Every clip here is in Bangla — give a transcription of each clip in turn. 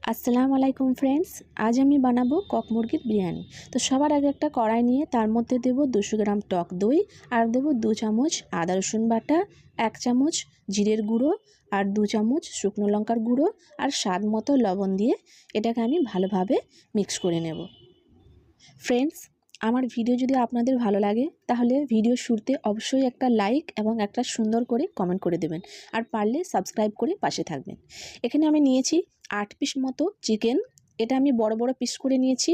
আসসালামু আলাইকুম ফ্রেন্ডস, আজ আমি বানাবো কক মুরগির বিরিয়ানি। তো সবার আগে একটা কড়াই নিয়ে তার মধ্যে দেব 200 গ্রাম টক দই, আর দেব 2 চামচ আদা রসুন বাটা, 1 চামচ জিরের গুঁড়ো, আর 2 চামচ শুকনো লঙ্কার গুঁড়ো, আর স্বাদ মতো লবণ দিয়ে এটাকে আমি ভালোভাবে মিক্স করে নেব। ফ্রেন্ডস, আমার ভিডিও যদি আপনাদের ভালো লাগে তাহলে ভিডিও শুরুতে অবশ্যই একটা লাইক এবং একটা সুন্দর করে কমেন্ট করে দেবেন, আর পারলে সাবস্ক্রাইব করে পাশে থাকবেন। এখানে আমি নিয়েছি 8 পিস মতো চিকেন। এটা আমি বড় বড় পিস করে নিয়েছি।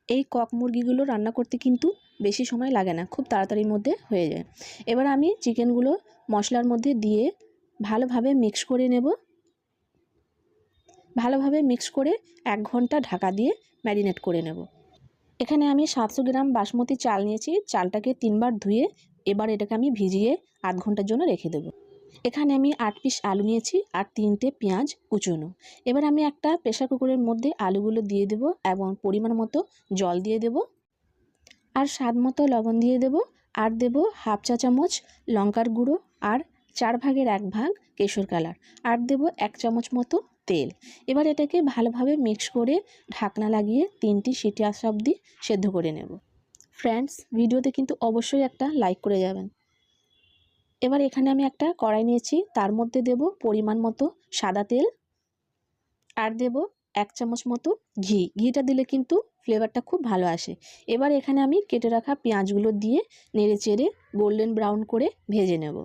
এই কক মুরগিগুলো রান্না করতে কিন্তু বেশি সময় লাগে না, খুব তাড়াতাড়ির মধ্যে হয়ে যায়। এবার আমি চিকেনগুলো মশলার মধ্যে দিয়ে ভালোভাবে মিক্স করে নেব। ভালোভাবে মিক্স করে 1 ঘন্টা ঢাকা দিয়ে ম্যারিনেট করে নেব। এখানে আমি 700 গ্রাম বাসমতি চাল নিয়েছি। চালটাকে 3 বার ধুয়ে এবার এটাকে আমি ভিজিয়ে আধ ঘন্টার জন্য রেখে দেব। এখানে আমি 8 পিস আলু নিয়েছি আর 3টে পেঁয়াজ কুচোনো। এবার আমি একটা প্রেসার কুকারের মধ্যে আলুগুলো দিয়ে দেব এবং পরিমাণ মতো জল দিয়ে দেব, আর স্বাদ মতো লবণ দিয়ে দেব, আর দেব হাফ চা চামচ লঙ্কার গুঁড়ো, আর 4 ভাগের 1 ভাগ কেশর কালার, আর দেব 1 চামচ মতো তেল। এবার এটাকে ভালোভাবে মিক্স করে ঢাকনা লাগিয়ে 3টি সিটি আসা অবধি সেদ্ধ করে নেব। ফ্রেন্ডস, ভিডিওতে কিন্তু অবশ্যই একটা লাইক করে যাবেন। এবার এখানে আমি একটা কড়াই নিয়েছি, তার মধ্যে দেব পরিমাণ মতো সাদা তেল, আর দেব 1 চামচ মতো ঘি। ঘিটা দিলে কিন্তু ফ্লেভারটা খুব ভালো আসে। এবার এখানে আমি কেটে রাখা পেঁয়াজগুলো দিয়ে নেড়ে চেড়ে গোল্ডেন ব্রাউন করে ভেজে নেব।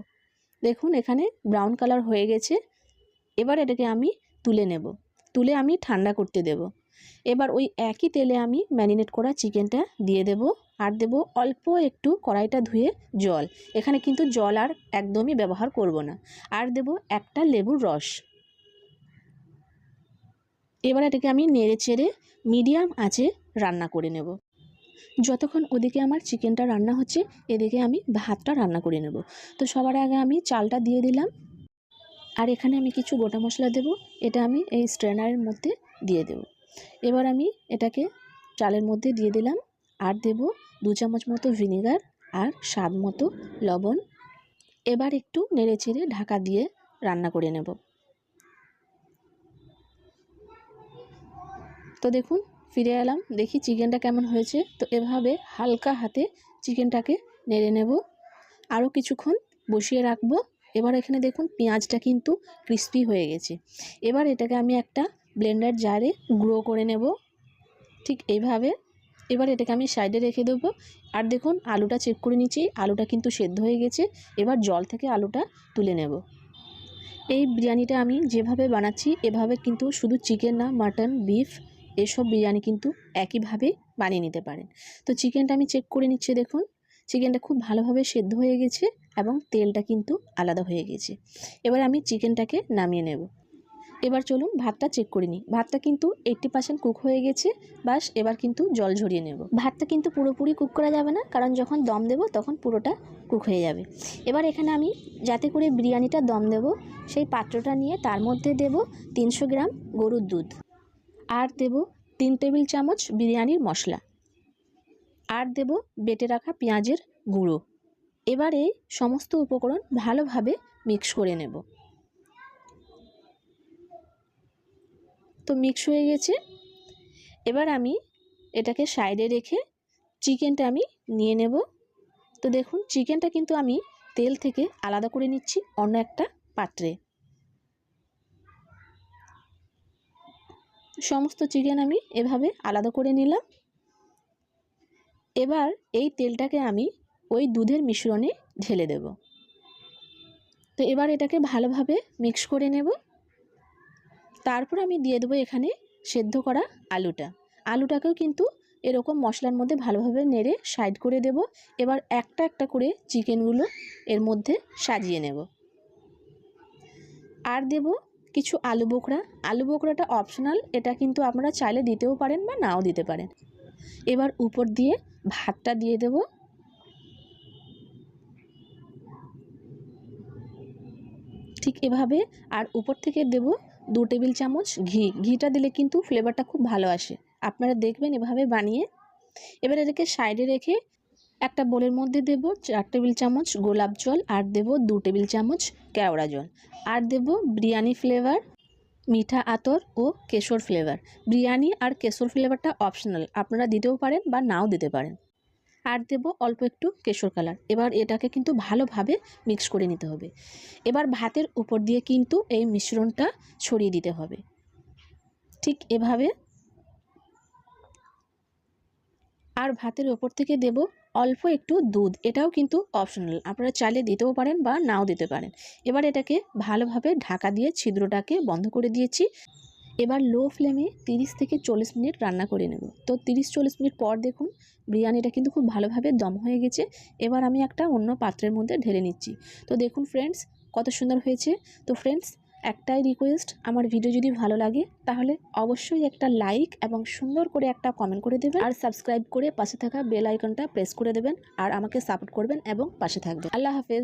দেখুন এখানে ব্রাউন কালার হয়ে গেছে। এবার এটাকে আমি তুলে নেব। তুলে আমি ঠান্ডা করতে দেব। এবার ওই একই তেলে আমি ম্যারিনেট করা চিকেনটা দিয়ে দেব, আর দেব অল্প একটু কড়াইটা ধুয়ে জল। এখানে কিন্তু জল আর একদমই ব্যবহার করব না। আর দেব একটা লেবুর রস। এবার এটাকে আমি নেড়ে চেড়ে মিডিয়াম আঁচে রান্না করে নেব। যতক্ষণ ওদিকে আমার চিকেনটা রান্না হচ্ছে, এদিকে আমি ভাতটা রান্না করে নেব। তো সবার আগে আমি চালটা দিয়ে দিলাম, আর এখানে আমি কিছু গোটা মশলা দেব। এটা আমি এই স্ট্রেনারের মধ্যে দিয়ে দেব। এবার আমি এটাকে চালের মধ্যে দিয়ে দিলাম, আর দেব 2 চামচ মতো ভিনেগার আর স্বাদ মতো লবণ। এবার একটু নেড়ে চেড়ে ঢাকা দিয়ে রান্না করে নেব। তো দেখুন ফিরে এলাম, দেখি চিকেনটা কেমন হয়েছে। তো এভাবে হালকা হাতে চিকেনটাকে নেড়ে নেব, আরও কিছুক্ষণ বসিয়ে রাখবো। এবার এখানে দেখুন পেঁয়াজটা কিন্তু ক্রিস্পি হয়ে গেছে। এবার এটাকে আমি একটা ব্লেন্ডার জারে গুঁড়ো করে নেব, ঠিক এইভাবে। এবার এটাকে আমি সাইডে রেখে দেবো। আর দেখুন আলুটা চেক করে নিচ্ছি, আলুটা কিন্তু সেদ্ধ হয়ে গেছে। এবার জল থেকে আলুটা তুলে নেব। এই বিরিয়ানিটা আমি যেভাবে বানাচ্ছি এভাবে কিন্তু শুধু চিকেন না, মাটন, বিফ এসব বিরিয়ানি কিন্তু একইভাবে বানিয়ে নিতে পারেন। তো চিকেনটা আমি চেক করে নিচ্ছি। দেখুন চিকেনটা খুব ভালোভাবে সেদ্ধ হয়ে গেছে এবং তেলটা কিন্তু আলাদা হয়ে গেছে। এবার আমি চিকেনটাকে নামিয়ে নেব। এবার চলুন ভাতটা চেক করে নিই। ভাতটা কিন্তু 80% কুক হয়ে গেছে। বাস এবার কিন্তু জল ঝরিয়ে নেব। ভাতটা কিন্তু পুরোপুরি কুক করা যাবে না, কারণ যখন দম দেব তখন পুরোটা কুক হয়ে যাবে। এবার এখানে আমি যাতে করে বিরিয়ানিটা দম দেব সেই পাত্রটা নিয়ে তার মধ্যে দেব 300 গ্রাম গরুর দুধ, আর দেব 3 টেবিল চামচ বিরিয়ানির মশলা, আর দেব বেটে রাখা পেঁয়াজের গুঁড়ো। এবার এই সমস্ত উপকরণ ভালোভাবে মিক্স করে নেব। তো মিক্স হয়ে গেছে। এবার আমি এটাকে সাইডে রেখে চিকেনটা আমি নিয়ে নেব। তো দেখুন চিকেনটা কিন্তু আমি তেল থেকে আলাদা করে নিচ্ছি অন্য একটা পাত্রে। সমস্ত চিকেন আমি এভাবে আলাদা করে নিলাম। এবার এই তেলটাকে আমি ওই দুধের মিশ্রণে ঢেলে দেব। তো এবার এটাকে ভালোভাবে মিক্স করে নেব। তারপর আমি দিয়ে দেবো এখানে সেদ্ধ করা আলুটা। আলুটাকেও কিন্তু এরকম মশলার মধ্যে ভালোভাবে নেড়ে সাইড করে দেব। এবার একটা একটা করে চিকেনগুলো এর মধ্যে সাজিয়ে নেব। আর দেব কিছু আলু বোখরা। আলু বোখরাটা অপশনাল, এটা কিন্তু আপনারা চাইলে দিতেও পারেন বা নাও দিতে পারেন। এবার উপর দিয়ে ভাতটা দিয়ে দেব। ঠিক এভাবে। আর উপর থেকে দেব 2 টেবিল চামচ ঘি। ঘিটা দিলে কিন্তু ফ্লেভারটা খুব ভালো আসে, আপনারা দেখবেন এভাবে বানিয়ে। এবার এটাকে সাইডে রেখে একটা বোলের মধ্যে দেব 4 টেবিল চামচ গোলাপ জল, আর দেব 2 টেবিল চামচ কেওড়া জল, আর দেব বিরিয়ানি ফ্লেভার, মিঠা আতর ও কেশর ফ্লেভার। বিরিয়ানি আর কেশর ফ্লেভারটা অপশনাল, আপনারা দিতেও পারেন বা নাও দিতে পারেন। আর দেব অল্প একটু কেশর কালার। এবার এটাকে কিন্তু ভালোভাবে মিক্স করে নিতে হবে। এবার ভাতের উপর দিয়ে কিন্তু এই মিশ্রণটা ছড়িয়ে দিতে হবে, ঠিক এভাবে। আর ভাতের ওপর থেকে দেব অল্প একটু দুধ, এটাও কিন্তু অপশনাল, আপনারা চাইলে দিতেও পারেন বা নাও দিতে পারেন। এবার এটাকে ভালোভাবে ঢাকা দিয়ে ছিদ্রটাকে বন্ধ করে দিয়েছি। এবার লো ফ্লেমে 30 থেকে 40 মিনিট রান্না করে নেব। তো 30-40 মিনিট পর দেখুন বিরিয়ানিটা কিন্তু খুব ভালোভাবে দম হয়ে গেছে। এবার আমি একটা অন্য পাত্রের মধ্যে ঢেলে নিচ্ছি। তো দেখুন ফ্রেন্ডস, কত সুন্দর হয়েছে। তো ফ্রেন্ডস, একটাই রিকোয়েস্ট, আমার ভিডিও যদি ভালো লাগে তাহলে অবশ্যই একটা লাইক এবং সুন্দর করে একটা কমেন্ট করে দেবেন, আর সাবস্ক্রাইব করে পাশে থাকা বেল আইকনটা প্রেস করে দেবেন, আর আমাকে সাপোর্ট করবেন এবং পাশে থাকবেন। আল্লাহ হাফেজ।